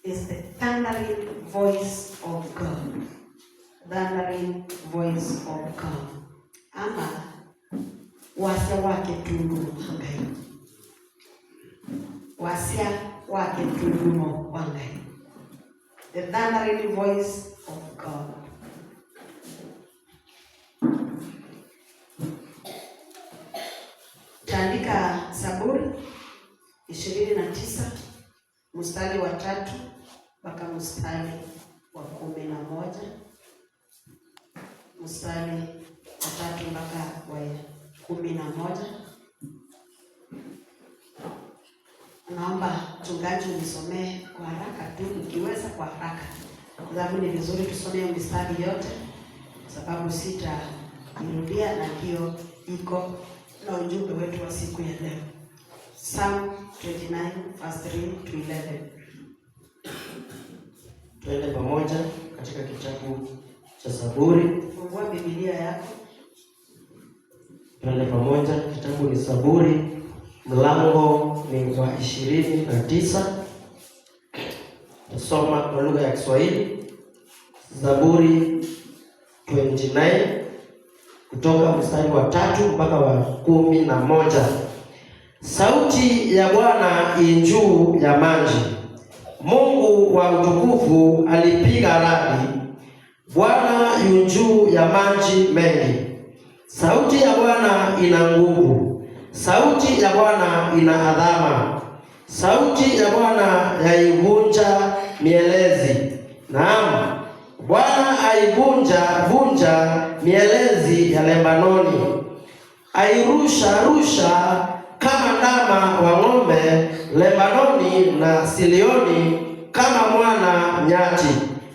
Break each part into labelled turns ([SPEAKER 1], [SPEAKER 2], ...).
[SPEAKER 1] is the thundering voice of God. Thundering voice of God. Ama wasia wake tundumo wangai. Wasia wake tundumo wangai. The thundering voice of God. Taandika Zaburi 29 mstari wa 3 mpaka mstari wa 11. Mstari wa 3 mpaka wa 11. Naomba mchungaji unisomee kwa haraka tu, ukiweza kwa haraka. Kwa sababu ni vizuri tusomee mstari yote, sababu sitairudia na hiyo iko na ujumbe wetu wa siku ya leo. Psalm 29 verse 3 to 11.
[SPEAKER 2] Twende pamoja katika kitabu cha Zaburi.
[SPEAKER 1] Fungua Biblia yako.
[SPEAKER 2] Twende pamoja, kitabu ni Zaburi, mlango ni wa 29. Nasoma kwa lugha ya Kiswahili. Zaburi 29 kutoka mstari wa 3 mpaka wa 11. Sauti ya Bwana juu ya maji. Mungu wa utukufu alipiga radi. Bwana yu juu ya maji mengi. Sauti ya Bwana ina nguvu. Sauti ya Bwana ina adhama. Sauti ya Bwana yaivunja mielezi. Naam, Bwana aivunja mielezi ya Lebanoni. Airusha kama ndama wa ng'ombe Lebanoni, na Silioni kama mwana nyati.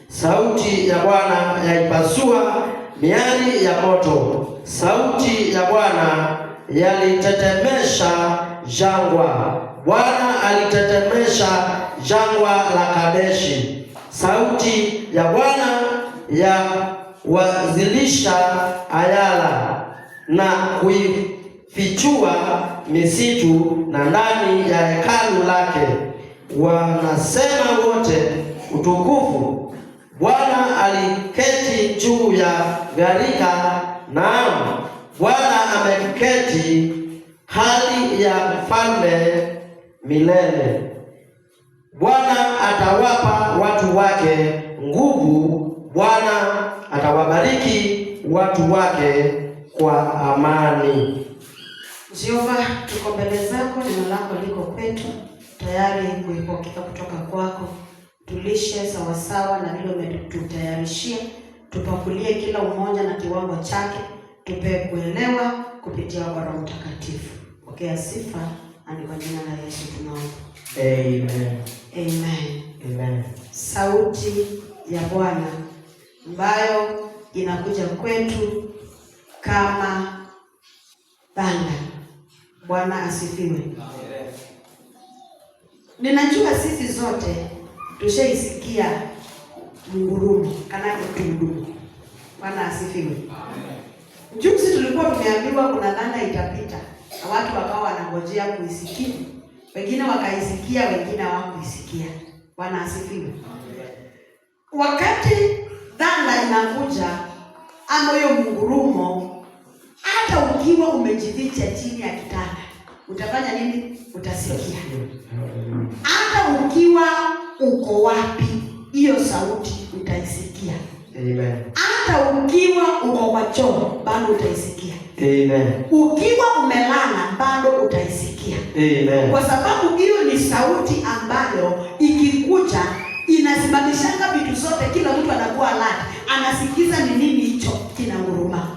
[SPEAKER 2] Sauti ya Bwana yaipasua miali ya moto. Sauti ya Bwana yalitetemesha jangwa. Bwana alitetemesha jangwa la Kadeshi. Sauti ya Bwana ya wazilisha ayala na kuifichua misitu na ndani ya hekalu lake. Wanasema wote, utukufu. Bwana aliketi juu ya gharika. Naam, Bwana ameketi hali ya mfalme milele. Bwana atawapa watu wake nguvu. Bwana atawabariki watu wake kwa amani.
[SPEAKER 1] Jehova, tuko mbele zako, neno lako liko kwetu, tayari kuipokea kutoka kwako. Tulishe sawasawa na vile umetutayarishia. Tupakulie kila umoja na kiwango chake. Tupe kuelewa kupitia kwa Roho Mtakatifu. Pokea sifa na kwa jina la Yesu tunaomba.
[SPEAKER 2] Amen.
[SPEAKER 1] Amen.
[SPEAKER 2] Amen.
[SPEAKER 1] Sauti ya Bwana ambayo inakuja kwetu kama banda. Bwana asifiwe.
[SPEAKER 2] Amen.
[SPEAKER 1] Ninajua sisi zote tushaisikia ngurumo kana kitundu. Bwana asifiwe. Amen. Juzi tulikuwa tumeambiwa kuna dhana itapita na watu wakawa wanangojea kuisikia. Wengine wakaisikia, wengine hawakuisikia. Bwana asifiwe. Amen. Wakati dhana inakuja ama hiyo ngurumo, hata ukiwa umejificha chini ya kitanda, utafanya nini? Utasikia. Hata ukiwa uko wapi, hiyo sauti utaisikia.
[SPEAKER 2] Amen.
[SPEAKER 1] Hata ukiwa uko kwa choo, bado utaisikia.
[SPEAKER 2] Amen.
[SPEAKER 1] Ukiwa umelala, bado utaisikia.
[SPEAKER 2] Amen.
[SPEAKER 1] Kwa sababu hiyo ni sauti ambayo ikikuja inasimamishanga vitu zote. Kila mtu anakuwa alert, anasikiza ni nini hicho kinanguruma.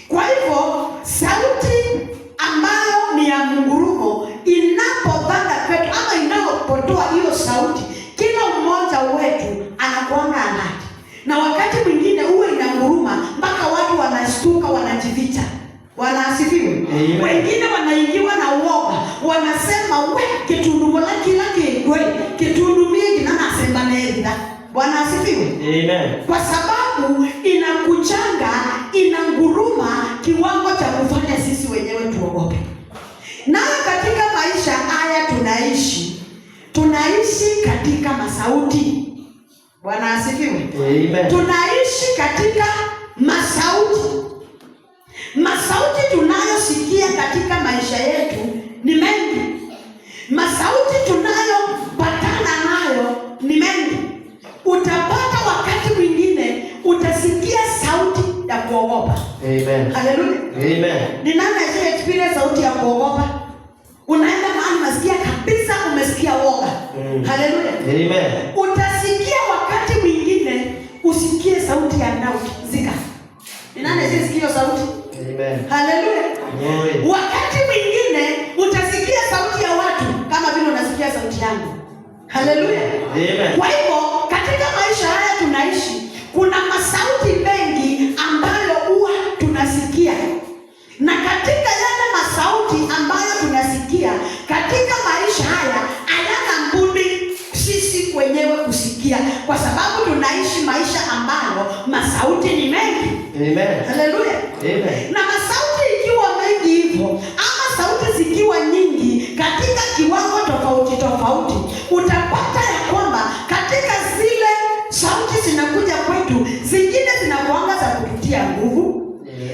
[SPEAKER 1] Kwa hivyo sauti ambayo ni ya ngurumo inapopanda kwetu ama inapotoa hiyo sauti, kila mmoja wetu anakuanga alert. Na wakati mwingine huwa inanguruma mpaka watu wanashtuka, wanajificha. Bwana asifiwe. Wengine wanaingiwa na uoga, wanasema we kitundu laki kitundu mingi na nasema nenda. Bwana asifiwe.
[SPEAKER 2] Amen.
[SPEAKER 1] Kwa sababu inakuchanga, inanguruma kiwango cha kufanya sisi wenyewe tuogope. Na katika maisha haya tunaishi, tunaishi katika masauti. Bwana asifiwe.
[SPEAKER 2] Amen.
[SPEAKER 1] Tunaishi katika masauti. Masauti tunayosikia katika maisha yetu ni mengi. Masauti tunayopatana nayo ni mengi. Utapata wakati mwingine utasikia sauti ya kuogopa.
[SPEAKER 2] Amen.
[SPEAKER 1] Haleluya.
[SPEAKER 2] Amen.
[SPEAKER 1] Ni nani aliye experience sauti ya kuogopa? Unaenda mahali unasikia kabisa umesikia woga. Haleluya.
[SPEAKER 2] Amen.
[SPEAKER 1] Utasikia wakati mwingine usikie sauti ya doubt, zika. Ni nani aliye sikia sauti?
[SPEAKER 2] Amen.
[SPEAKER 1] Haleluya. Wakati mwingine utasikia sauti ya watu kama vile unasikia sauti yangu. Haleluya.
[SPEAKER 2] Amen.
[SPEAKER 1] Kwa hivyo katika maisha haya tunaishi, kuna masauti mengi ambayo huwa tunasikia. Na katika yale masauti ambayo tunasikia katika maisha haya, hayana budi sisi wenyewe kusikia, kwa sababu tunaishi maisha ambayo masauti ni mengi.
[SPEAKER 2] Amen.
[SPEAKER 1] Haleluya.
[SPEAKER 2] Amen.
[SPEAKER 1] Na masauti ikiwa mengi hivyo, ama sauti zikiwa nyingi katika kiwango tofauti tofauti, utapata ya kwamba katika zile sauti zinakuja kwetu, zingine zinakuanga za kututia nguvu,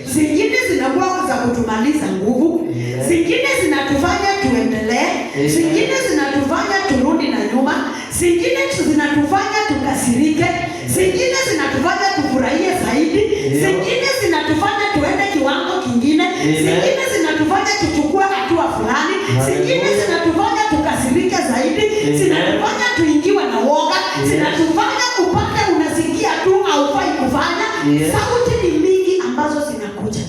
[SPEAKER 1] zingine zinakuwa za kutumaliza nguvu, zingine zinatufanya tuendelee, zingine zinatufanya turudi na nyuma, zingine zinatufanya tukasirike, zingine zinatufanya tufurahie zaidi, zingine zinatufanya tuende kiwango kingine, zingine zinatufanya tuchukue hatua fulani, zingine zinatufanya tukasirike zaidi, zinatufanya tuingiwe na woga, zinatufanya upate unasikia tu haufai kufanya. Sauti ni mingi ambazo zinakuja.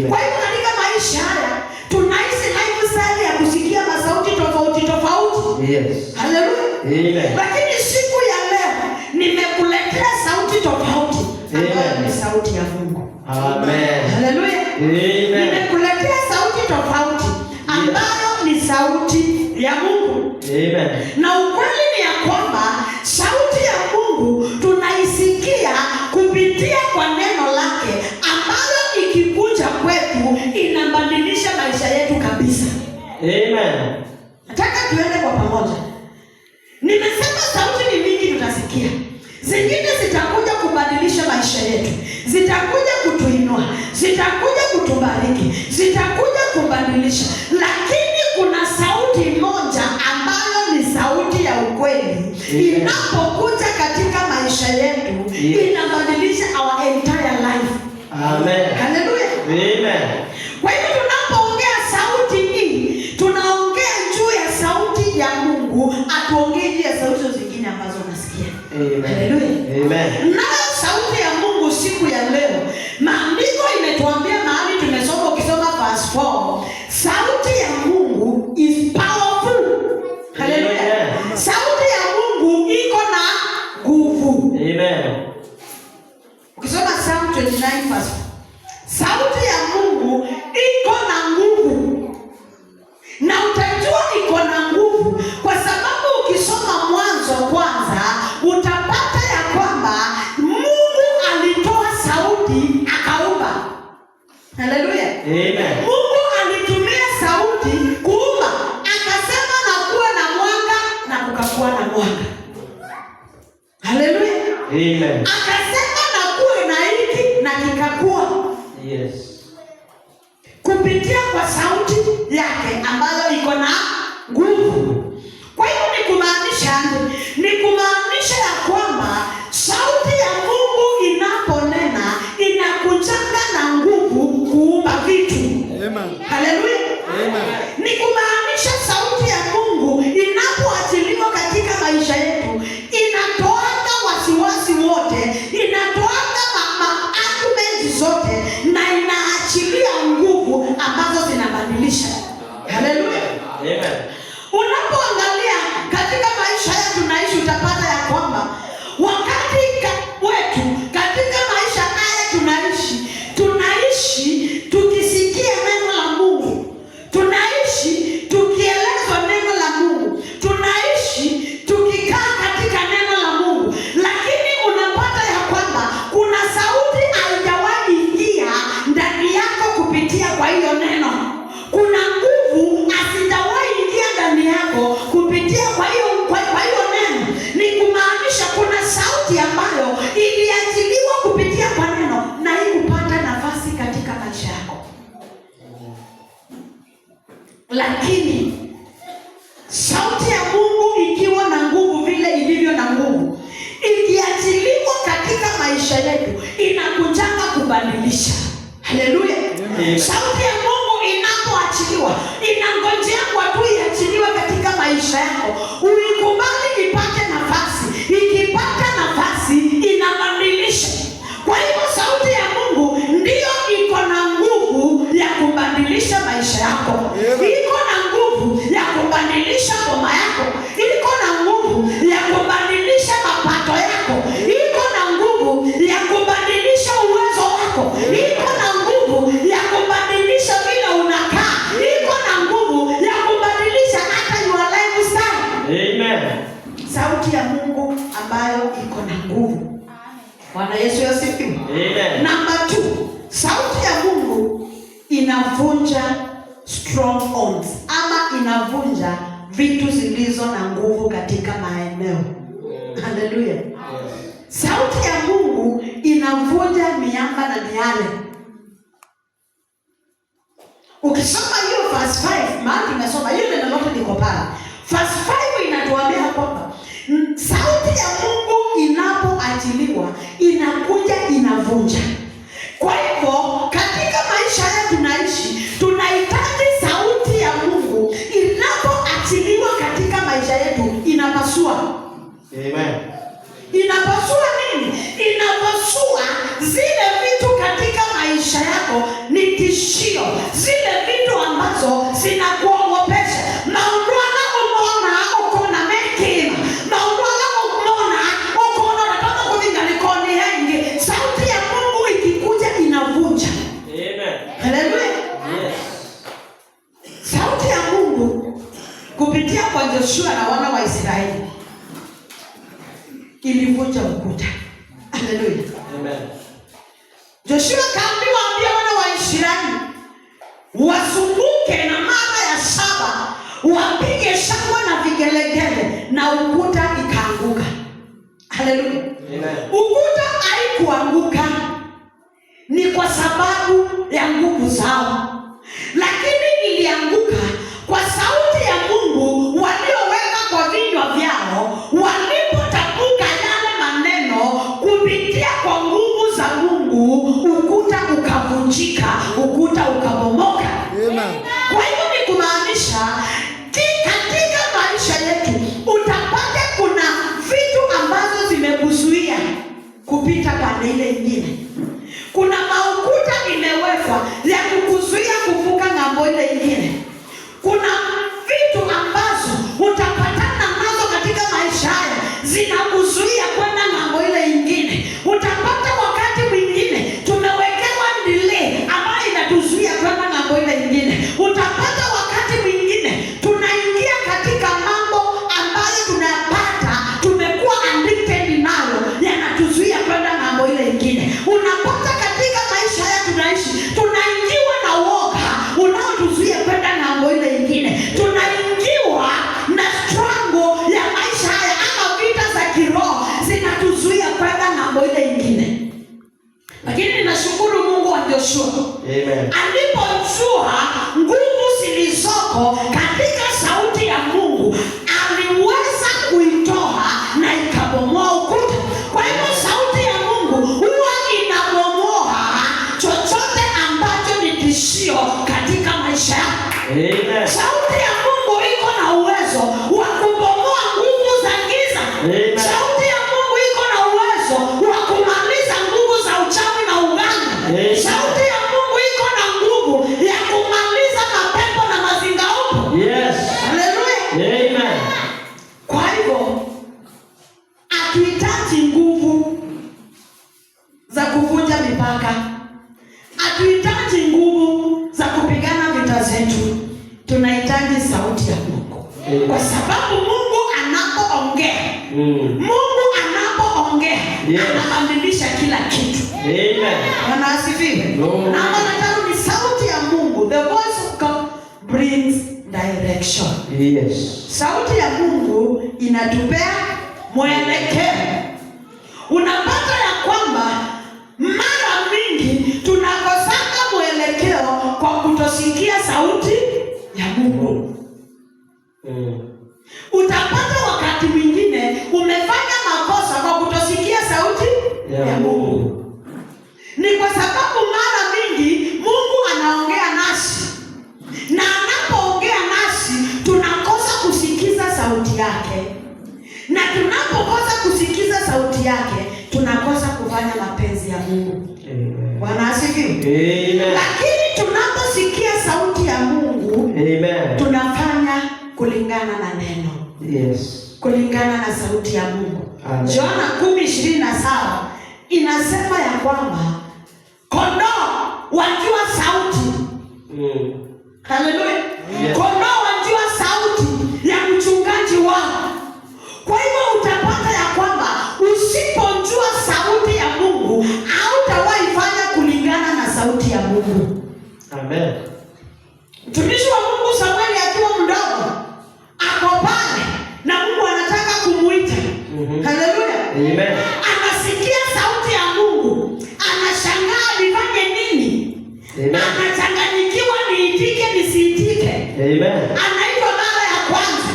[SPEAKER 1] Kwa hivyo katika maisha haya tunaishi lifestyle ya kusikia masauti tofauti tofauti.
[SPEAKER 2] Yes.
[SPEAKER 1] Haleluya.
[SPEAKER 2] Amen.
[SPEAKER 1] Lakini siku ya leo nimekuletea sauti tofauti ambayo ni sauti ya Mungu.
[SPEAKER 2] Amen.
[SPEAKER 1] Haleluya.
[SPEAKER 2] Amen.
[SPEAKER 1] Nimekuletea sauti tofauti ambayo ni sauti ya Mungu.
[SPEAKER 2] Amen.
[SPEAKER 1] Na ukweli ni ya kwamba sauti ya Mungu tunaisikia kupitia kwa neno lake, ambalo ikikuja kwetu inabadilisha maisha yetu kabisa.
[SPEAKER 2] Amen.
[SPEAKER 1] Nataka tuende kwa pamoja. Nimesema sauti ni mingi tutasikia. Zingine zitakuja kubadilisha maisha yetu, zitakuja kutuinua, zitakuja kutubariki, zitakuja kubadilisha. Lakini kuna sauti moja ambayo ni sauti ya ukweli. Inapokuja katika maisha yetu, inabadilisha our entire life.
[SPEAKER 2] Amen.
[SPEAKER 1] Haleluya.
[SPEAKER 2] Amen.
[SPEAKER 1] Kwa hivyo tunapoongea sauti hii, tunaongea juu ya sauti ya Mungu, atuongee juu ya sauti zingine ambazo unasikia.
[SPEAKER 2] Amen.
[SPEAKER 1] Haleluya.
[SPEAKER 2] Amen.
[SPEAKER 1] Nayo sauti ya Mungu siku ya leo, maandiko imetuambia mahali tumesoma, ukisoma verse 4, sauti ya Mungu is powerful. Haleluya. Sauti ya Mungu iko na nguvu.
[SPEAKER 2] Amen.
[SPEAKER 1] Ukisoma Psalm 29 verse 4, sauti ya Mungu iko na nguvu. Na utajua iko na nguvu kwa sababu ukisoma Mwanzo kwanza, utapata ya kwamba Mungu alitoa sauti akaumba. Haleluya.
[SPEAKER 2] Amen.
[SPEAKER 1] Mungu alitumia sauti kuumba, akasema na kuwe na mwanga, na kukakuwa na mwanga. Haleluya.
[SPEAKER 2] Amen.
[SPEAKER 1] Akasema na kuwe na hiki, na kikakuwa.
[SPEAKER 2] Yes.
[SPEAKER 1] Kupitia kwa sauti yake ambayo iko na nguvu. Kwa hiyo ni kumaanisha ya kwamba sauti ya Mungu inaponena inakujanga na nguvu kuumba vitu.
[SPEAKER 3] Amen.
[SPEAKER 1] Haleluya.
[SPEAKER 3] Amen.
[SPEAKER 1] Ni kumaanisha sauti ya Mungu inapoachiliwa katika maisha yetu, inatoanga wasiwasi wote, inatoanga arguments zote, na inaachilia nguvu ambazo zinabadilisha. Haleluya.
[SPEAKER 2] Amen.
[SPEAKER 1] Unapoangalia katika maisha yetu tunaishi, utapata ya kwamba wakati wetu katika maisha haya tunaishi tukisikia neno la Mungu, tunaishi tukielezwa neno la Mungu, tunaishi tukikaa katika neno la Mungu, lakini unapata ya kwamba kuna sauti haijawahi ingia ndani yako kupitia kwa hiyo neno. Kuna nguvu asijawahi ingia ndani yako kupitia kwa hiyo maisha yetu inakujanga kubadilisha. Haleluya. Sauti ya Mungu inapoachiliwa inangojea kwa tu iachiliwe katika maisha yako. Uikubali ipate nafasi. Ikipata nafasi inabadilisha. Kwa hivyo sauti ya Mungu ndio iko na nguvu ya kubadilisha maisha yako. Iko na nguvu ya kubadilisha boma yako. Iko na nguvu ya kubadilisha mapato yako. Iko na nguvu ya kubadilisha uwezo wako. Iko na nguvu ya kubadilisha vile unakaa. Iko na nguvu ya kubadilisha hata your lifestyle.
[SPEAKER 2] Amen.
[SPEAKER 1] Sauti ya Mungu ambayo iko na nguvu. Bwana Yesu asifiwe.
[SPEAKER 2] Amen.
[SPEAKER 1] Number 2, sauti ya Mungu inavunja strongholds ama inavunja vitu zilizo na nguvu katika maeneo. Haleluya. Sauti ya Mungu inavunja miamba na miale. Ukisoma hiyo verse 5, maana tumesoma hiyo neno lote liko pale. Verse 5 inatuambia kwamba sauti ya Mungu inapoachiliwa inakuja inavunja. Kwa hivyo katika maisha yetu tunaishi, tunahitaji sauti ya Mungu inapoachiliwa katika maisha yetu inapasua.
[SPEAKER 2] Amen.
[SPEAKER 1] Inapasua nini? Inapasua zile vitu katika maisha yako ni tishio, zile vitu ambazo zinakuogopesha. Maondwana umeona uko na mekima, maondwana umeona uko na nataka kuvingalikoni hengi. Sauti ya Mungu ikikuja inavunja.
[SPEAKER 2] Amen.
[SPEAKER 1] Haleluya.
[SPEAKER 2] Yes.
[SPEAKER 1] Sauti ya Mungu kupitia kwa Joshua na wana wa Israeli ilivunja ukuta. Haleluya.
[SPEAKER 2] Amen.
[SPEAKER 1] Joshua kaambiwa ambia wana wa Israeli wasunguke na mara ya 7 wapige shangwe na vigelegele na ukuta ikaanguka. Haleluya.
[SPEAKER 2] Amen.
[SPEAKER 1] Ukuta haikuanguka ni kwa sababu ya nguvu zao, lakini ilianguka kwa sauti ya Mungu walioweka kwa vinywa vyao walipotamka yale maneno kupitia kwa nguvu za Mungu. Ukuta ukavunjika, ukuta ukabomoka.
[SPEAKER 3] Amen.
[SPEAKER 1] Kwa hivyo ni kumaanisha katika maisha yetu utapata kuna vitu ambazo zimekuzuia kupita pande ile nyingine. Kuna maukuta imewekwa ya kukuzuia kuvuka ng'ambo ile nyingine. Kuna vitu ambazo utapatana nazo katika maisha haya zinakuzuia kwenda ng'ambo ile nyingine. Utapata wakati mwingine tumewekewa delay ambayo inatuzuia kwenda ng'ambo ile nyingine. Utapata wakati mwingine tunaingia katika mambo ambayo tunapata tumekuwa addicted nayo yanatuzuia kwenda ng'ambo ile nyingine. Unapata katika maisha haya tunaishi tunaingiwa na woga unaotuzuia kwenda ng'ambo ile nyingine. Tunaingiwa na struggle ya maisha haya ama vita za kiroho zinatuzuia kwenda ng'ambo ile nyingine. Lakini ninashukuru Mungu wa Joshua.
[SPEAKER 2] Amen.
[SPEAKER 1] Alipojua nguvu zilizoko katika sauti ya Mungu aliweza kuitoa na ikabomoa ukuta. Kwa hivyo sauti ya Mungu huwa inabomoa chochote ambacho ni tishio katika maisha yako.
[SPEAKER 2] Amen.
[SPEAKER 1] Sauti ya Mungu iko na uwezo wa kubomoa nguvu za giza.
[SPEAKER 2] Amen.
[SPEAKER 1] Sauti ya Mungu iko na uwezo wa kumaliza nguvu za uchawi na uganga.
[SPEAKER 2] Amen.
[SPEAKER 1] Sauti ya Mungu iko na nguvu ya kumaliza mapepo na mazingauko.
[SPEAKER 2] Yes.
[SPEAKER 1] Haleluya.
[SPEAKER 2] Amen.
[SPEAKER 1] Kwa hivyo hatuhitaji nguvu za kuvunja mipaka. Hatuhitaji nguvu za kupigana vita zetu. Tunahitaji sauti ya Mungu. Kwa sababu Mungu anapoongea, Mungu anapoongea,
[SPEAKER 2] Yes.
[SPEAKER 1] anabadilisha kila kitu.
[SPEAKER 2] Amen.
[SPEAKER 1] Bwana asifiwe.
[SPEAKER 2] Amen.
[SPEAKER 1] Na nataka ni sauti ya Mungu. The voice of God brings direction.
[SPEAKER 2] Yes.
[SPEAKER 1] Sauti ya Mungu inatupea mwelekeo. Unapata ya kwamba mara mingi tunakosana mwelekeo kwa kutosikia sauti ya Mungu. Utapata wakati mwingine umefanya makosa kwa kutosikia sauti ya Mungu. Ni kwa sababu mara mingi Mungu anaongea nasi, na anapoongea nasi tunakosa kusikiza sauti yake, na tunapokosa kusikiza sauti yake tunakosa kufanya mapenzi ya Mungu. Bwana asifiwe. Lakini tunaposikia sauti ya Mungu, tunafanya kulingana na neno.
[SPEAKER 2] Yes.
[SPEAKER 1] Kulingana na sauti ya Mungu. Yohana 10:27 inasema ya kwamba kondoo wajua sauti. Haleluya. Yeah. Kondoo wajua sauti ya mchungaji wao. Kwa hivyo utapata ya kwamba usipojua sauti ya Mungu hautawahi fanya kulingana na sauti ya Mungu.
[SPEAKER 2] Amen.
[SPEAKER 1] Mtumishi wa Mungu Samueli akiwa mdogo ako pale na Mungu anataka kumuita. Haleluya.
[SPEAKER 2] Amen.
[SPEAKER 1] Anasikia sauti ya Mungu, anashangaa nifanye nini? Anachanganyikiwa, niitike nisiitike.
[SPEAKER 2] Amen.
[SPEAKER 1] Anaitwa mara ya kwanza,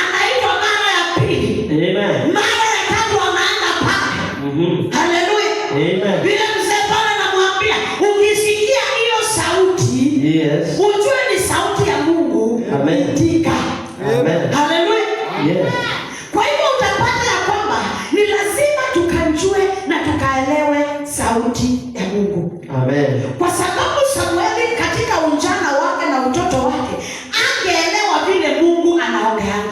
[SPEAKER 1] anaitwa mara ya pili.
[SPEAKER 2] Amen.
[SPEAKER 1] Mara ya tatu anaenda pale. Haleluya.
[SPEAKER 2] Amen.
[SPEAKER 1] Bila mzee pale anamwambia ukisikia hiyo sauti,
[SPEAKER 2] yes,
[SPEAKER 1] ujue ni sauti ya Mungu.
[SPEAKER 2] Amen.
[SPEAKER 1] Itika.
[SPEAKER 2] Amen.
[SPEAKER 1] Haleluya.
[SPEAKER 2] Yes.
[SPEAKER 1] Kwa hivyo utapata ya kwamba ni lazima tukajue na tukaelewe sauti ya Mungu.
[SPEAKER 2] Amen.
[SPEAKER 1] Kwa sababu Samueli katika ujana wake na utoto wake angeelewa vile Mungu anaongea.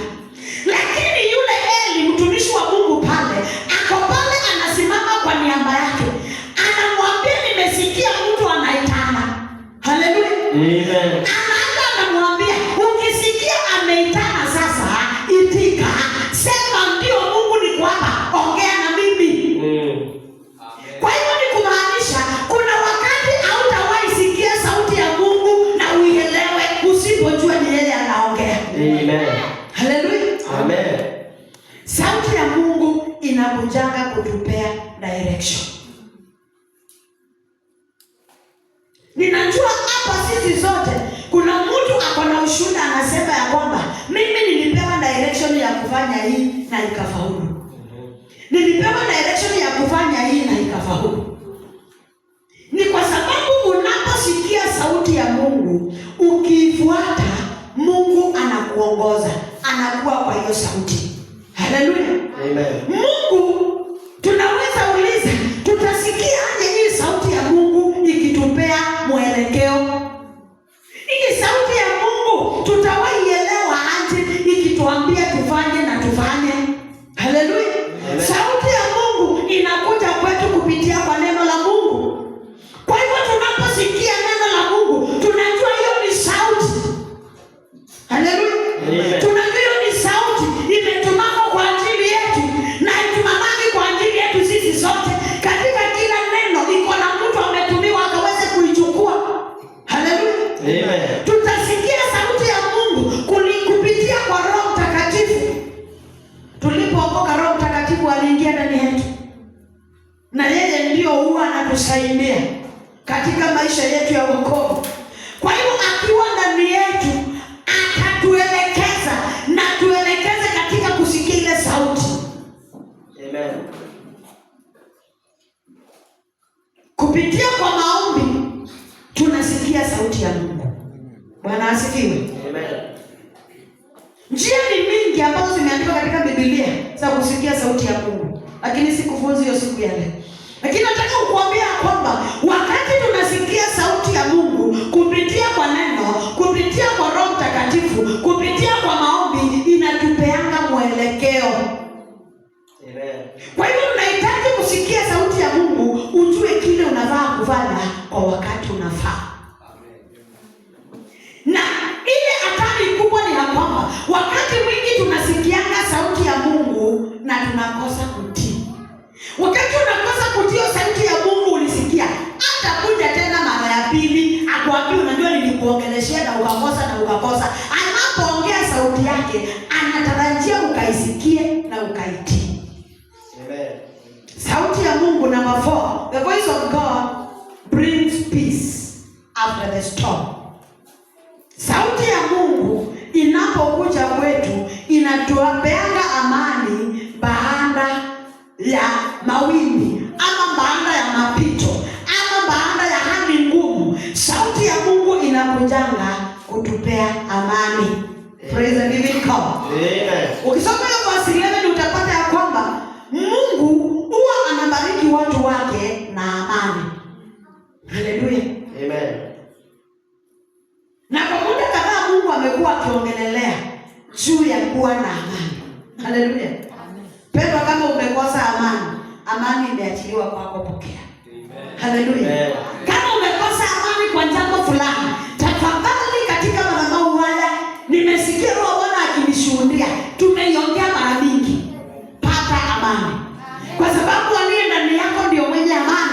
[SPEAKER 1] Lakini yule Eli mtumishi wa Mungu pale ako pale anasimama kwa niaba yake. Anamwambia nimesikia mtu anaitana. Haleluya.
[SPEAKER 2] Amen.
[SPEAKER 1] Anaanza anamwambia ukisikia ameitana sasa itika. Sema ndio Mungu niko hapa, ongea na mimi. Kwa hivyo ni kumaanisha kuna wakati hautawahi sikia sauti ya Mungu na uielewe usipojua ni yeye anaongea.
[SPEAKER 2] Amen.
[SPEAKER 1] Haleluya.
[SPEAKER 2] Amen.
[SPEAKER 1] Sauti ya Mungu inakujanga kutupea direction. Ninajua hapa sisi zote kuna mtu ako na ushuhuda anasema ya kwamba mimi nilipewa direction ya kufanya hii na ikafaulu. Nilipewa direction ya kufanya hii na ikafaulu. Ni kwa sababu unaposikia sauti ya Mungu, ukiifuata, Mungu anakuongoza, anakuwa kwa hiyo sauti. Haleluya.
[SPEAKER 2] Amen.
[SPEAKER 1] Mungu tunaweza uliza, tutasikia aje hii sauti ya Mungu ikitupea mwelekeo? Hii sauti ya Mungu tutawahi elewa aje ikituambia tufanye na tufanye? Haleluya. Sauti ya Mungu inakuja kwetu kupitia kwa neno la Mungu. Kwa hivyo tunaposikia neno la Mungu, tunajua hiyo ni sauti. Haleluya. Tunajua hiyo ni sauti imetumama kwa ajili yetu na itumamani kwa ajili yetu sisi sote. Katika kila neno iko na mtu ametumiwa akaweze kuichukua. Haleluya.
[SPEAKER 2] Amen.
[SPEAKER 1] Tutasikia sauti ya Mungu kupitia kwa Roho Mtakatifu. Tulipookoka, Roho Mtakatifu aliingia ndani yetu, na yeye ndio huwa anatusaidia katika maisha yetu ya wokovu. Kwa hivyo akiwa ndani yetu atatuelekeza na tuelekeze katika kusikia ile sauti.
[SPEAKER 2] Amen.
[SPEAKER 1] Kupitia kwa maombi tunasikia sauti ya Mungu. Bwana asifiwe.
[SPEAKER 2] Amen.
[SPEAKER 1] Njia ni mingi ambazo zimeandikwa katika Biblia za kusikia sauti ya Mungu, lakini sikufunzi hiyo siku ya leo. Lakini nataka kukuambia kwamba wakati tunasikia sauti ya Mungu kupitia kwa neno, kupitia kwa Roho Mtakatifu, kupitia kwa maombi, inatupeanga mwelekeo.
[SPEAKER 2] Amen.
[SPEAKER 1] Kwa hivyo unahitaji kusikia sauti ya Mungu, ujue kile unafaa kufanya kwa wakati unafaa. Na ile hatari kubwa ni ya kwamba wakati mwingi tunasikianga sauti ya Mungu na tunakosa kutii. Wakati unakosa kutii sauti ya Mungu ulisikia, hata kuja tena mara ya pili akwambia unajua nilikuongeleshea na ukakosa. Anapoongea sauti yake anatarajia ukaisikie na ukaitii.
[SPEAKER 2] Amen.
[SPEAKER 1] Sauti ya Mungu number 4. The voice of God brings peace after the storm. Sauti ya Mungu inapokuja kwetu inatupeanga amani baada ya mawimbi. God.
[SPEAKER 2] Amen.
[SPEAKER 1] Ukisoma hiyo verse 11 utapata ya kwamba Mungu huwa anabariki watu wake na amani. Haleluya.
[SPEAKER 2] Amen.
[SPEAKER 1] Na kwa muda kadhaa Mungu amekuwa akiongelelea juu ya kuwa na amani. Haleluya. Pendwa, kama umekosa amani, amani imeachiliwa kwako, pokea. Haleluya. Kama umekosa amani kwa jambo fulani, tafadhali katika madhabahu haya nimesikia Roho Bwana akinishuhudia. Tumeiongea mara mingi. Pata amani. Kwa sababu aliye ndani yako ndio mwenye amani.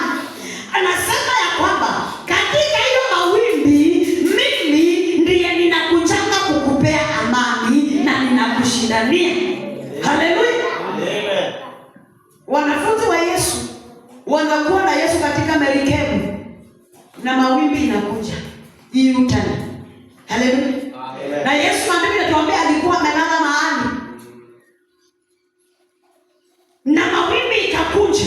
[SPEAKER 1] Anasema ya kwamba katika hiyo mawimbi mimi ndiye ninakujanga kukupea amani na ninakushindania. Haleluya.
[SPEAKER 2] Amen.
[SPEAKER 1] Wanafunzi wa Yesu wanakuwa na Yesu katika merikebu na mawimbi inakuja. Iutani. Haleluya. Na Yesu maandiko yanatuambia alikuwa amelala mahali na mawimbi ikakuja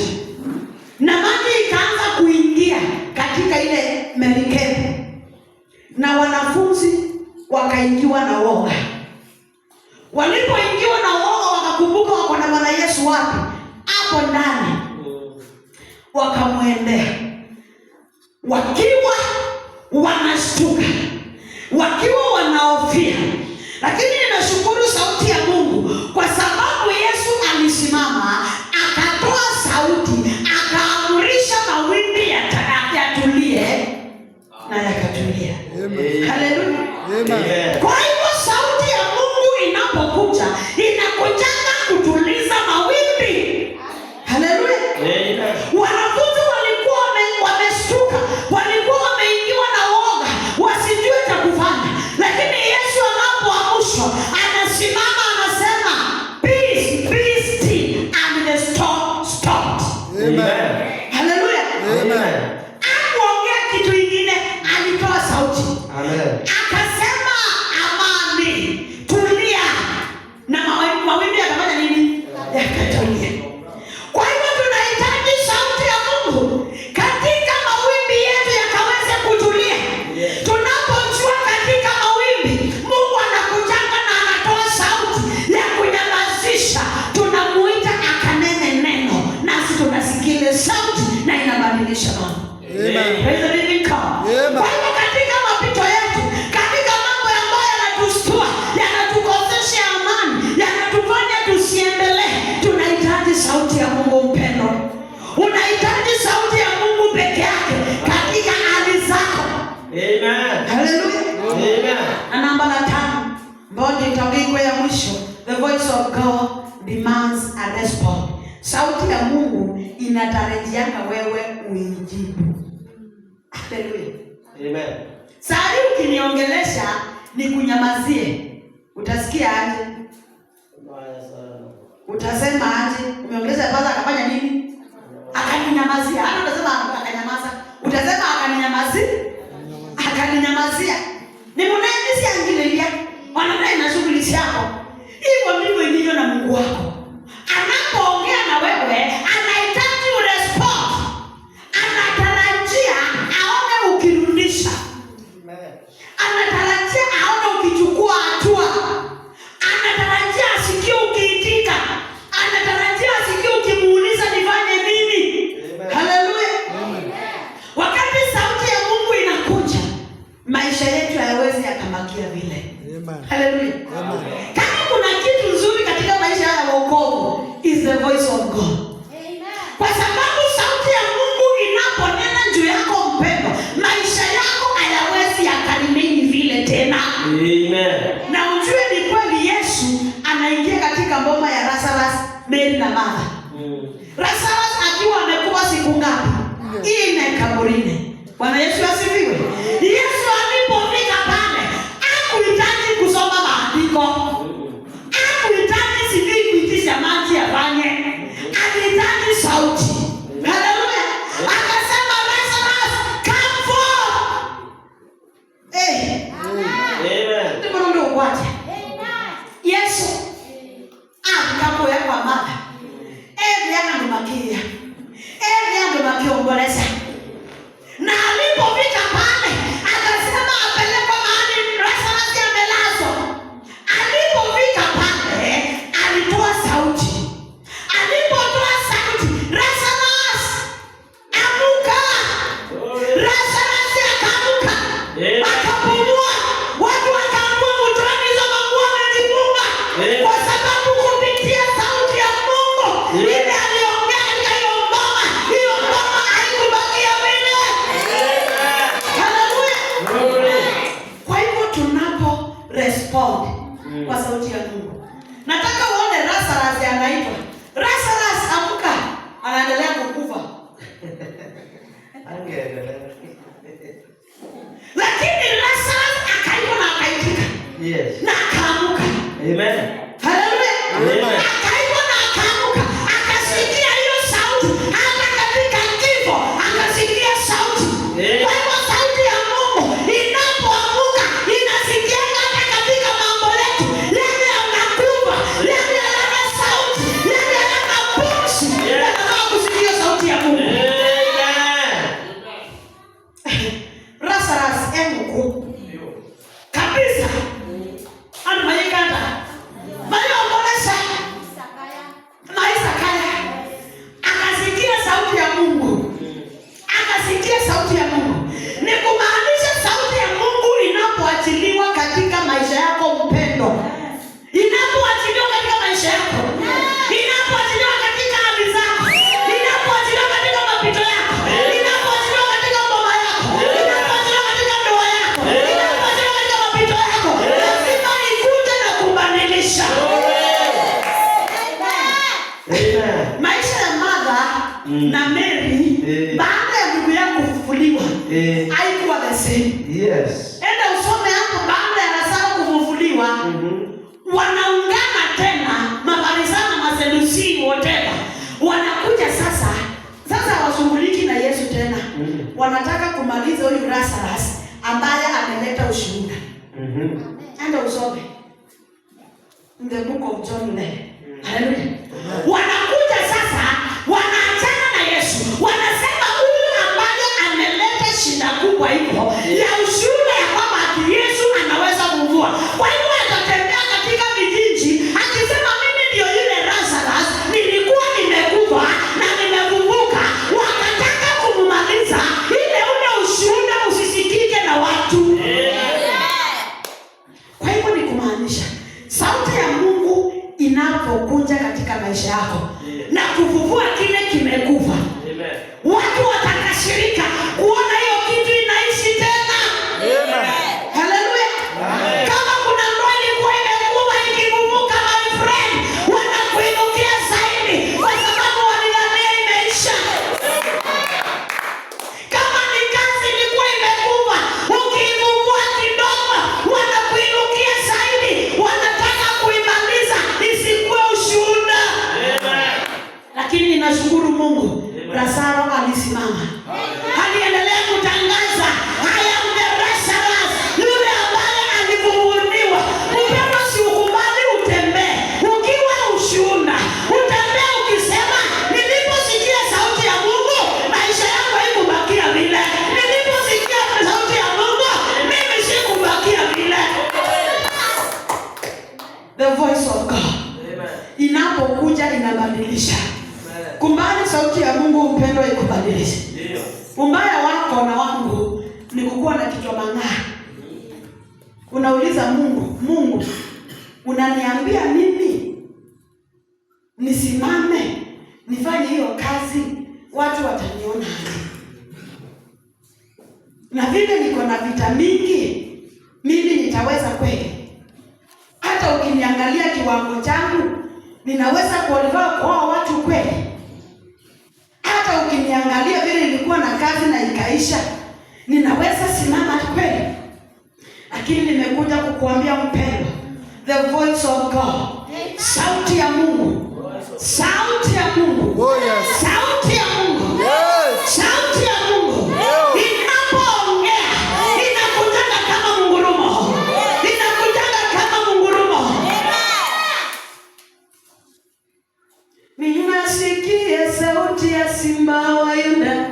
[SPEAKER 1] na maji ikaanza kuingia katika ile merikebu, na wanafunzi wakaingiwa na woga. Walipoingiwa na woga wakakumbuka wako na Bwana Yesu wapi? Hapo ndani. Wakamwendea wakiwa wanashtuka, wakiwa wanaofia. Lakini ninashukuru sauti ya Mungu kwa sababu Yesu alisimama, akatoa sauti, akaamrisha mawimbi yatulie na yakatulia. Haleluya. Kwa hivyo sauti ya Mungu inapokuja, inakujanga kutuliza mawimbi. Haleluya. Wanafunzi walikuwa wameshtuka, walikuwa wameingiwa na woga, wasijue cha kufanya. Lakini Yesu anapoamshwa, anasimama anasema, peace, be still, and the storm stopped.
[SPEAKER 2] Amen.
[SPEAKER 1] Haleluya.
[SPEAKER 2] Amen.
[SPEAKER 1] Hakuongea kitu kingine, alitoa sauti.
[SPEAKER 2] Amen.
[SPEAKER 1] Akasema amani, tulia. Na mawimbi yakafanya nini? Yakatulia. Kwa hivyo tunahitaji sauti ya Mungu katika mawimbi yetu yakaweze kutulia. Tunapojua katika mawimbi Mungu anakujanga na anatoa sauti ya kunyamazisha, tunamuita akanene neno, nasi tunasikile sauti na inabadilisha mambo. Praise the living God. Kwa hivyo katika mapito yetu, katika mambo ambayo yanatustua, yanatukosesha amani, yanatufanya tusiendelee, tunahitaji sauti ya Mungu. Mpendo, unahitaji sauti ya Mungu peke yake katika hali zako.
[SPEAKER 2] Amen.
[SPEAKER 1] Haleluya.
[SPEAKER 2] Amen.
[SPEAKER 1] Na namba la 5, mbona itaongea ya mwisho, the voice of God demands a response. Sauti ya Mungu inatarajianga wewe uijibu. Haleluya.
[SPEAKER 2] Amen.
[SPEAKER 1] Sasa ukiniongelesha nikunyamazie, utasikia aje?
[SPEAKER 2] Mbaya sana.
[SPEAKER 1] Utasema aje? Umeongelesha kwanza akafanya nini? Akaninyamazia. Hata utasema akanyamaza. Utasema akaninyamazia. Akaninyamazia. Ni mnaye siangililia. Wanadai na shughuli yako. Hivyo ndivyo ilivyo na Mungu wako. Anapoongea na wewe, anahitaji urespond. Anatarajia aone ukirudisha. Anatarajia aone ukichukua hatua. Anatarajia asikie ukiitika. Anatarajia asikie ukimuuliza nifanye nini. Haleluya. Wakati sauti ya Mungu inakuja, maisha yetu hayawezi yakamakia vile. Haleluya. Kama kuna kitu nzuri katika maisha ya wokovu, is the voice of God. Kwa sababu sauti ya Mungu inaponena juu yako mpendwa, maisha yako hayawezi yakarimeni vile tena.
[SPEAKER 2] Amen.
[SPEAKER 1] Na ujue ni kweli Yesu anaingia katika mboma ya Lazarus, Mary na Martha. Lazarus akiwa amekuwa siku ngapi? 4 kaburini. Bwana Yesu asifiwe. Yesu alipofika pale, hakuhitaji kusoma maandiko. Hakuhitaji sijui kuitisha maji afanye. Alihitaji sauti. Haleluya. Akasema Lazarus, come forth.
[SPEAKER 2] Amen.
[SPEAKER 1] Ndivyo ndio ukwate. Yesu akapoya kwa Martha. Yana ndumakia. Yana ndumakiongoleza. Na alipofika pale, akasema apelekwe mahali Lazarus amelazwa. Alipofika sababu kupitia sauti ya Mungu ile aliongea katika hiyo ngoma haikubakia vile. Haleluya. Kwa hivyo tunapo respond kwa sauti ya Mungu, nataka uone Lazarus anaitwa Lazarus, amka, anaendelea kukufa. Lakini Lazarus akaitwa na akaitika.
[SPEAKER 2] Yes.
[SPEAKER 1] Na akaamka.
[SPEAKER 2] Amen.
[SPEAKER 1] Haleluya.
[SPEAKER 2] Amen.
[SPEAKER 1] Akaitwa na akaamka. Akasikia hiyo sauti. Hata katika kifo akasikia sauti. Kwa hivyo sauti ya Mungu inapoamka inasikia hata katika mambo yetu. Yale yanakufa, yale yana sauti, yale yana pumzi. Yanataka kusikia sauti ya Mungu. Lazarus emuku kabisa anamayikanda mayombolesha maisha kaya, akasikia sauti ya Mungu, akasikia sauti ya Mungu. Ni kumaanisha sauti ya Mungu inapoachiliwa katika maisha yako mpendo, inapoachiliwa katika maisha yako, inapoachiliwa katika hali zako, inapoachiliwa katika mapito yako, inapoachiliwa katika ngoma yako, inapoachiliwa katika ndoa yako, inapoachiliwa katika mapito yako, lazima ikuje na kubadilisha. Maisha ya Martha na Mary baada ya ndugu yako kufufuliwa haikuwa the same.
[SPEAKER 2] Yes.
[SPEAKER 1] Enda usome hapo, baada ya Lazaro kufufuliwa wanaungana tena, Mafarisayo, Masadusi, whatever. Wanakuja sasa hawashughuliki na Yesu tena. Wanataka kumaliza huyu Lazarus ambaye ameleta ushuhuda. Enda usome in the book of John there. Haleluya. Wanakuja sasa, wanaachana na Yesu. Wanasema huyu ambaye ameleta shida kubwa hivyo ya ushuhuda ya kwamba Yesu anaweza kuvua. Kwa hivyo atatembea katika vijiji akisema mimi ndio yule Lazarus, nilikuwa nimekufa na nimefufuka. Wakataka kumumaliza ile ule ushuhuda usisikike na watu. Kwa hivyo ni kumaanisha sauti ya Mungu inapokuja katika maisha yako na kufufua kile kimekufa, watu watakashirika kuona hiyo kitu inaishi tena. Haleluya. Kama kuna ndoa ilikuwa imekufa ikifufuka, my friend, wanakuinukia zaidi kwa sababu walidhania imeisha. Kama ni kazi ilikuwa imekufa, ukifufua kidogo wanakuinukia zaidi, wanataka kuimaliza isikuwe ushuhuda. Lakini ninashukuru Mungu, Lazaro alisimama. Aliendelea kutangaza, I am the Lazarus, yule ambaye alifufuliwa. Upendo si ukubali utembee ukiwa ushuhuda. Utembee ukisema niliposikia sauti ya Mungu maisha yangu haikubakia vile. Niliposikia sauti ya Mungu mimi sikubakia vile. The voice of God inapokuja inabadilisha. Kumbali sauti ya Mungu upendo ikubadilisha. Umbaya wako na wangu ni kukuwa na kichwa mang'aa. Unauliza Mungu, unaniambia mimi nisimame nifanye hiyo kazi, watu wataniona aje? Na vile niko na vita mingi, mimi nitaweza kweli? Hata ukiniangalia kiwango changu, ninaweza kuoleva kwa watu kweli? Hata ukiniangalia vile nilikuwa na kazi na ikaisha, ninaweza simama kweli? Lakini nimekuja kukuambia mpendwa, the voice of God, sauti ya Mungu, sauti ya Mungu, sauti ya Mungu, sauti ya Mungu inapoongea inakutana kama mungurumo, inakutana kama mungurumo. Ninasikia sauti ya simba wa Yuda,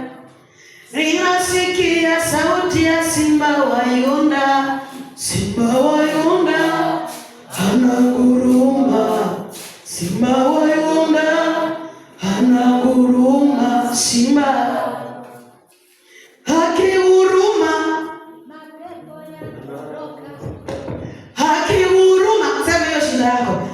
[SPEAKER 1] ninasikia sauti ya simba wa Yuda. Simba wa Yuda anaguruma, simba wa Yuda anaguruma. Simba akiguruma, akiguruma, sema hiyo shida yako.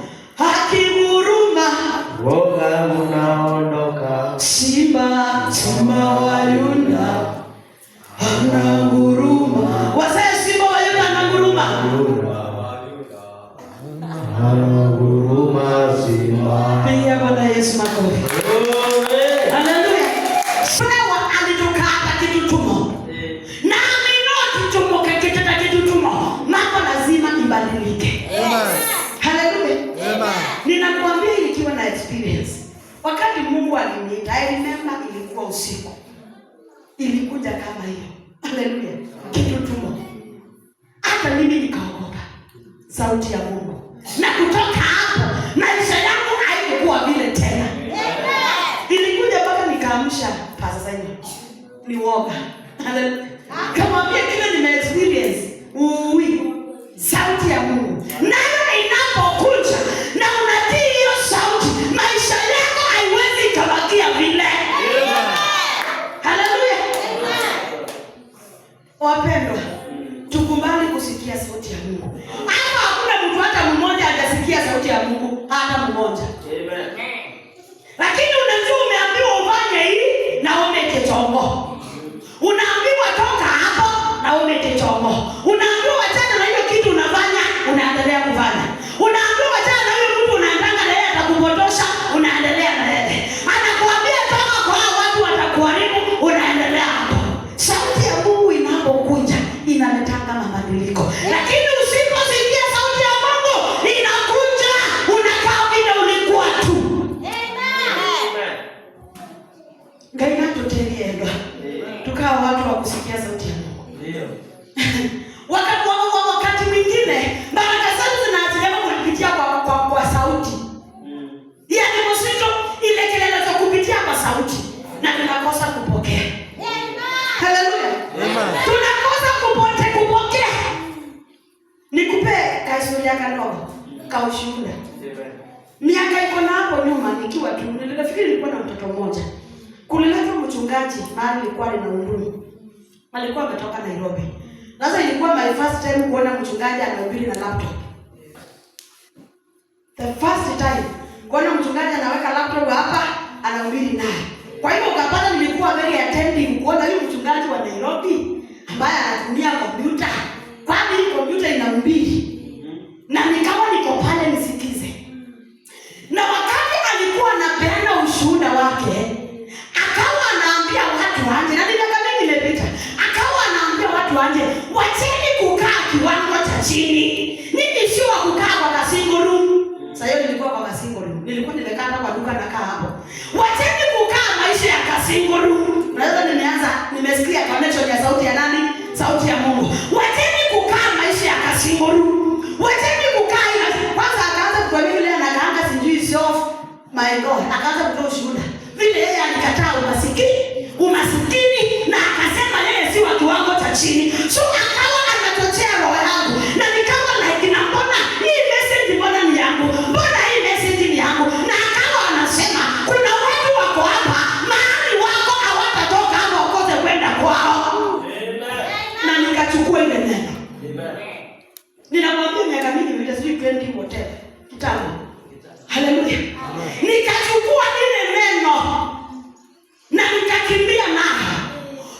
[SPEAKER 1] Yesu makofi. Haleluya. Sawa, alitukata kitu tumo. Na amino tumo kakitata kitu tumo. Mambo lazima ibadilike. Haleluya. Ninakuambia ikiwa na experience. Wakati Mungu aliniita, I remember ilikuwa usiku. Ilikuja kama hiyo. Haleluya. Kitu tumo. Hata mimi nikaogopa sauti ya Mungu. Na kutoka hapo maisha yangu haikuwa vile tena. Ilikuja mpaka nikaamsha pasa sasa ni woga. Kama vile kile nime experience. Sauti ya Mungu. Nayo inapokuja na unatii hiyo sauti, maisha yako haiwezi kubakia vile. Haleluya. Wapendwa, tukubali kusikia sauti ya Mungu. Hapa hakuna mtu hata mmoja hajasikia sauti ya Mungu, hata mmoja. Amen. Lakini unajua umeambiwa ufanye hii na umekichongo. Unaambiwa toka hapo na umekichongo. Unaambiwa achana na hiyo kitu unafanya, unaendelea kufanya. Unaambiwa achana na hiyo mtu unaendanga na yeye atakupotosha, unaendelea na yeye. Anakuambia toka kwa hao watu watakuharibu, unaendelea hapo. Sauti ya Mungu inapokuja inaletanga mabadiliko. Lakini usiposikia sauti ya Mungu inakuja, unakaa vile ulikuwa tu. Amen. Gaina tutelienda. Tukawa watu wa kusikia sauti ya Mungu. Ndio. Wakati mwingine baraka zetu zinaachiliwa kupitia kwa sauti. Yaani msito ile kelele za kupitia kwa sauti na tunakosa kupokea. Haleluya. Tunakosa kupokea. Nikupe kahistoria kadogo, kaushuhuda. Miaka iko na hapo nyuma nikiwa tu nilifikiri nilikuwa na mtoto mmoja. Kulileta mchungaji mahali nilikuwa na huduma. Alikuwa ametoka Nairobi. Sasa ilikuwa my first time kuona mchungaji anahubiri na laptop. The first time kuona mchungaji anaweka laptop hapa anahubiri naye. Kwa hivyo ukapata nilikuwa very attentive kuona huyu mchungaji wa Nairobi ambaye anatumia kompyuta. Kwani hii kompyuta inahubiri. Na nikawa niko pale nisikize. Na wakati alikuwa anapeana ushuhuda wake, akawa anaambia watu wanje, na ndio kama nimepita. Akawa anaambia watu wanje, wacheni kukaa kiwango cha chini. Mimi sio wa kukaa kwa single room. Sasa hiyo nilikuwa kwa single room. Nilikuwa nimekaa kwa duka na kaa hapo. Wacheni kukaa maisha ya single room. Naweza nimesikia connection ya sauti ya nani? Sauti ya Mungu. Wacheni kukaa maisha ya single room. Wacheni kukaa ina. Kwanza akaanza kutuambia yule anakaanga sijui self. My God, akaanza kutoa ushuhuda. Vile yeye alikataa umasikini na akasema yeye si wa kiwango cha chini. So akawa anachochea roho yangu. Na nikawa like na mbona hii message mbona ni yangu? Mbona hii message ni yangu? Na akawa anasema kuna watu wako hapa mahali wako hawatatoka hapo wakose kwenda kwao. Amen. Na nikachukua ile neno. Amen. Ninamwambia miaka mingi vile sijui 20 whatever. Kitabu. Haleluya. Nikachukua ile neno na nikakimbia nayo.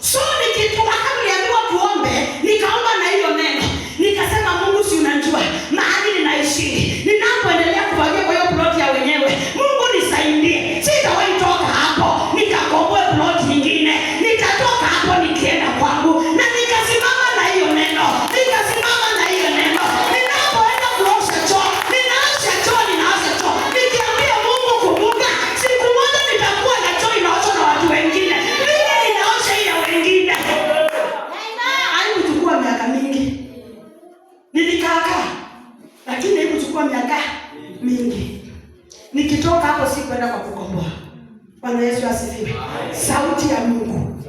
[SPEAKER 1] So nikitoka kama niliambiwa tuombe, nikaomba na hiyo neno. Nikasema Mungu si unajua mahali ninaishi. Ninapoendelea kufagia kwa hiyo plot ya wenyewe. Mungu nisaidie. Sitawahi toka hapo. Nikakomboa plot nyingine. Nikatoka hapo nikienda kwangu na nikasimama na hiyo neno. Nikasimama na hiyo neno. Ninapoenda kuosha choo, ninaosha choo. Nikiambia Mungu kumbuka, siku moja nitakuwa na choo inaosha na watu wengine. Mimi ninaosha ya wengine. Haikuchukua miaka mingi. Nilikaa. Lakini haikuchukua miaka mingi. Nikitoka hapo si kwenda kwa kukomboa. Bwana Yesu asifiwe. Sauti ya Mungu.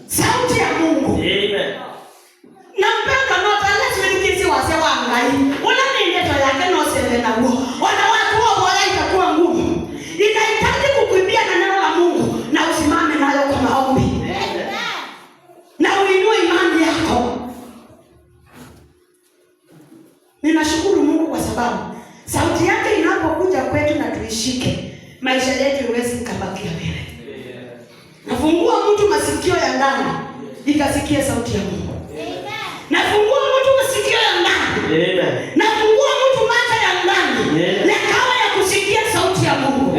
[SPEAKER 1] Sauti ya Mungu. Amen. Nampenda nota leswi nikisi wase wangai. Una ndeto yake no sele na huo. Wana watu wao bora itakuwa ngumu. Inahitaji kukuibia na neno la Mungu na usimame nayo kwa maombi. Amen. Na uinue imani yako. Ninashukuru Mungu kwa sababu sauti yake inapokuja kwetu na tuishike, maisha yetu iweze kubakia mbele. Nafungua mtu masikio ya ndani ikasikia sauti ya Mungu. Nafungua mtu masikio ya ndani. Nafungua mtu macho ya ndani yakawa ya kusikia sauti ya Mungu.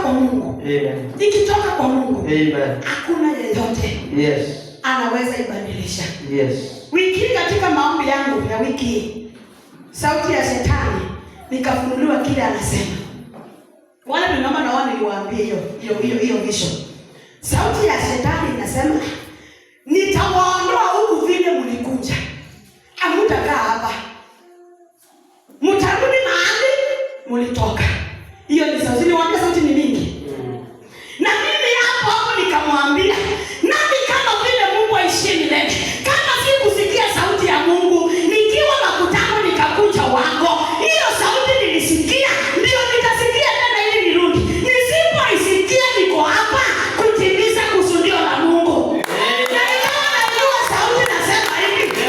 [SPEAKER 1] kwa Mungu.
[SPEAKER 2] Amen.
[SPEAKER 1] Ikitoka kwa Mungu.
[SPEAKER 2] Amen.
[SPEAKER 1] Hakuna yeyote.
[SPEAKER 2] Yes.
[SPEAKER 1] Anaweza ibadilisha.
[SPEAKER 2] Yes.
[SPEAKER 1] Wiki katika maombi yangu ya wiki, sauti ya shetani nikafunuliwa kile anasema. Wale ninaomba na wao niliwaambia hiyo vision. Sauti ya shetani inasema nitawaondoa huku vile mlikuja. Hamtakaa hapa. Mtarudi mahali mlitoka. Hiyo ni sauti. Niwaambia sauti ni mingi. Na mimi hapo nikamwambia, nami kama vile Mungu aishi milele, kama sikusikia sauti ya Mungu nikiwa makutano nikakuja wako, hiyo sauti nilisikia, ndio nitasikia tena ili nirudi. Nisipoisikia niko hapa kutimiza kusudio la Mungu. Na ndio sauti nasema hivi.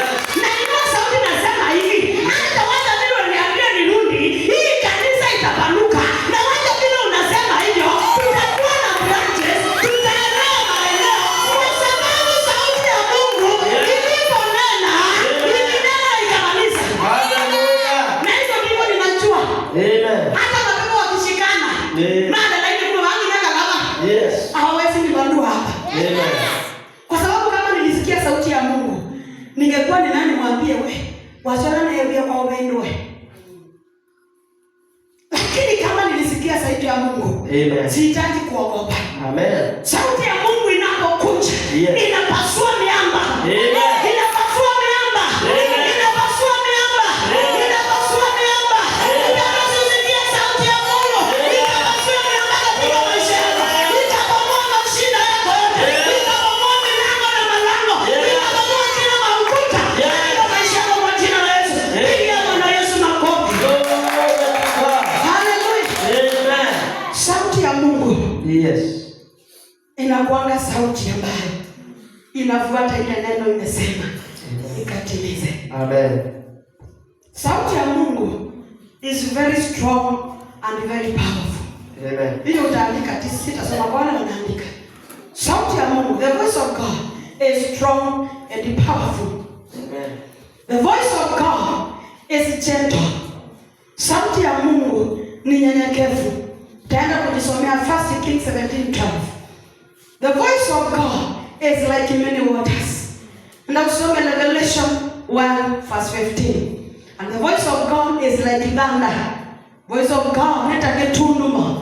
[SPEAKER 1] Na ndio sauti nasema hivi. Hata wacha vile uniambia nirudi, hii kanisa itapanuka. Na wacha vile unasema hivyo, tutakuwa na branches, tutaenea maeneo. Kwa sababu sauti ya Mungu iliponena, ilinena ikamaliza.
[SPEAKER 2] Hallelujah.
[SPEAKER 1] Na hivyo ndivyo ninajua.
[SPEAKER 2] Amen.
[SPEAKER 1] Hata mapepo wakishikana,
[SPEAKER 2] Amen.
[SPEAKER 1] maana laini kuna wangi nanga kama
[SPEAKER 2] Yes.
[SPEAKER 1] hawawezi nibandua hapa.
[SPEAKER 2] Amen.
[SPEAKER 1] Kwa sababu kama nilisikia sauti ya Mungu, ningekuwa ni nani mwambie wachana na yeye kwa upendo. Lakini kama nilisikia sauti ya Mungu,
[SPEAKER 2] Amen.
[SPEAKER 1] sihitaji kuogopa.
[SPEAKER 2] Amen.
[SPEAKER 1] Sauti ya Mungu inapokuja,
[SPEAKER 2] Yes.
[SPEAKER 1] inapasua miamba.
[SPEAKER 2] Amen.
[SPEAKER 1] Inapasua miamba.
[SPEAKER 2] Amen.
[SPEAKER 1] Inapasua miamba. Inapasua miamba. Unaposikia sauti ya Mungu, inapasua miamba katika maisha yako. Itabomoa mashina yako yote. Itabomoa milango na malango. Itabomoa kila maukuta. Katika maisha yako kwa jina la Yesu. Pigia Bwana Yesu makofi. Hallelujah.
[SPEAKER 2] Amen.
[SPEAKER 1] Sauti ya Mungu
[SPEAKER 2] Yes.
[SPEAKER 1] inakuanga sauti ambayo inafuata ile neno imesema ikatimize.
[SPEAKER 2] Amen.
[SPEAKER 1] Sauti ya Mungu is very strong and very powerful.
[SPEAKER 2] Amen.
[SPEAKER 1] Hiyo utaandika sitasoma kwa wale wanaandika. Sauti ya Mungu, the voice of God is strong and powerful.
[SPEAKER 2] Amen.
[SPEAKER 1] The voice of God is gentle. Sauti ya Mungu ni nyenyekevu. Taenda kujisomea 1 Kings 17:12. The voice of God is like many waters. And also Revelation 1:15. And the voice of God is like thunder. Voice of God, let us get two number.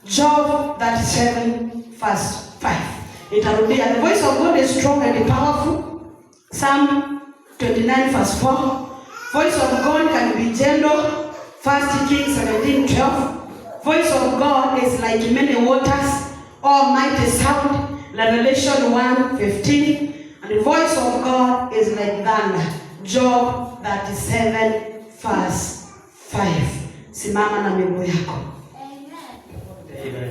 [SPEAKER 1] Job 37:5. Itarudia. The voice of God is strong and powerful. Psalm 29:4. Voice of God can be gentle. 1 Kings 17:12. Voice of God is like many waters, almighty sound. Revelation 1:15. And the voice of God is like thunder. Job 37:5. Simama na miguu yako.
[SPEAKER 2] Amen.